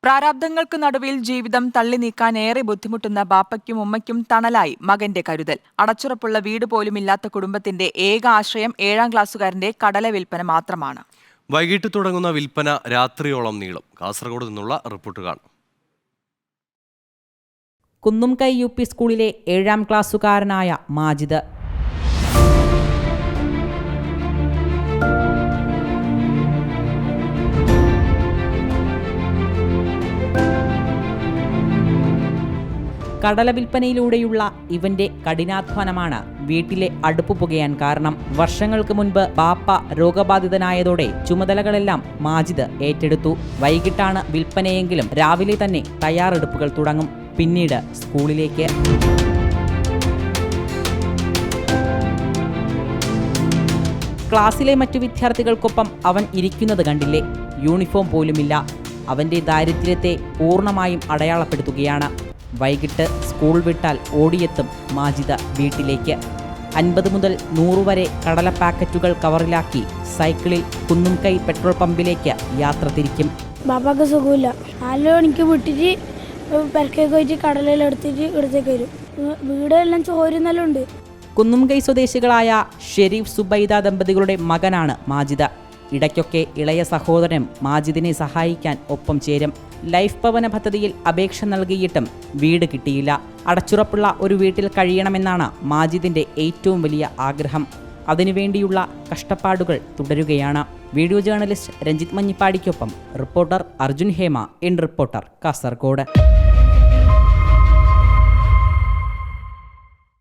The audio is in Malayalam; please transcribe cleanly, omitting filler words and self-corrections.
പ്രാരാബ്ധങ്ങൾക്ക് നടുവിൽ ജീവിതം തള്ളി നീക്കാൻ ഏറെ ബുദ്ധിമുട്ടുന്ന ബാപ്പയ്ക്കും ഉമ്മയ്ക്കും തണലായി മകന്റെ കരുതൽ. അടച്ചുറപ്പുള്ള വീട് പോലുമില്ലാത്ത കുടുംബത്തിന്റെ ഏക ആശ്രയം 7ാം ക്ലാസ്സുകാരന്റെ കടല വിൽപ്പന മാത്രമാണ്. വൈകിട്ട് തുടങ്ങുന്ന വിൽപ്പന രാത്രിയോളം നീളും. കാസർഗോഡ് നിന്നുള്ള റിപ്പോർട്ട് കാണാം. കുന്നുംകൈ UP സ്കൂളിലെ 7ാം ക്ലാസ്സുകാരനായ മാജിദ്. കടല വിൽപ്പനയിലൂടെയുള്ള ഇവന്റെ കഠിനാധ്വാനമാണ് വീട്ടിലെ അടുപ്പ് പുകയാൻ കാരണം. വർഷങ്ങൾക്ക് മുൻപ് ബാപ്പ രോഗബാധിതനായതോടെ ചുമതലകളെല്ലാം മാജിദ് ഏറ്റെടുത്തു. വൈകിട്ടാണ് വിൽപ്പനയെങ്കിലും രാവിലെ തന്നെ തയ്യാറെടുപ്പുകൾ തുടങ്ങും. പിന്നീട് സ്കൂളിലേക്ക്. ക്ലാസ്സിലെ മറ്റു വിദ്യാർത്ഥികൾക്കൊപ്പം അവൻ ഇരിക്കുന്നത് കണ്ടില്ലേ? യൂണിഫോം പോലുമില്ല. അവന്റെ ദാരിദ്ര്യത്തെ പൂർണ്ണമായും അടയാളപ്പെടുത്തുകയാണ്. വൈകിട്ട് സ്കൂൾ വിട്ടാൽ ഓടിയെത്തും മാജിദ് വീട്ടിലേക്ക്. 50 മുതൽ 100 വരെ കടല പാക്കറ്റുകൾ കവറിലാക്കി സൈക്കിളിൽ കുന്നുംകൈ പെട്രോൾ പമ്പിലേക്ക് യാത്ര തിരിക്കും. ബാപ്പാക്ക് സുഖമില്ല. 4 മണിക്ക് വിട്ടിട്ട് പെരക്കേക്ക് പോയിട്ട് കടലെല്ലാം എടുത്തിട്ട് ഇടത്തേക്ക് വരും. വീടെല്ലാം ചോരുന്നെല്ലാം ഉണ്ട്. കുന്നുംകൈ സ്വദേശികളായ ഷെരീഫ് സുബൈദ ദമ്പതികളുടെ മകനാണ് മാജിദ്. ഇടയ്ക്കൊക്കെ ഇളയ സഹോദരൻ മാജിദിനെ സഹായിക്കാൻ ഒപ്പം ചേരും. ലൈഫ് ഭവന പദ്ധതിയിൽ അപേക്ഷ നൽകിയിട്ടും വീട് കിട്ടിയില്ല. അടച്ചുറപ്പുള്ള ഒരു വീട്ടിൽ കഴിയണമെന്നാണ് മാജിദിന്റെ ഏറ്റവും വലിയ ആഗ്രഹം. അതിനുവേണ്ടിയുള്ള കഷ്ടപ്പാടുകൾ തുടരുകയാണ്. വീഡിയോ ജേർണലിസ്റ്റ് രഞ്ജിത്ത് മഞ്ഞിപ്പാടിക്കൊപ്പം reporter Arjun Hema, in Reporter, Kasaragod.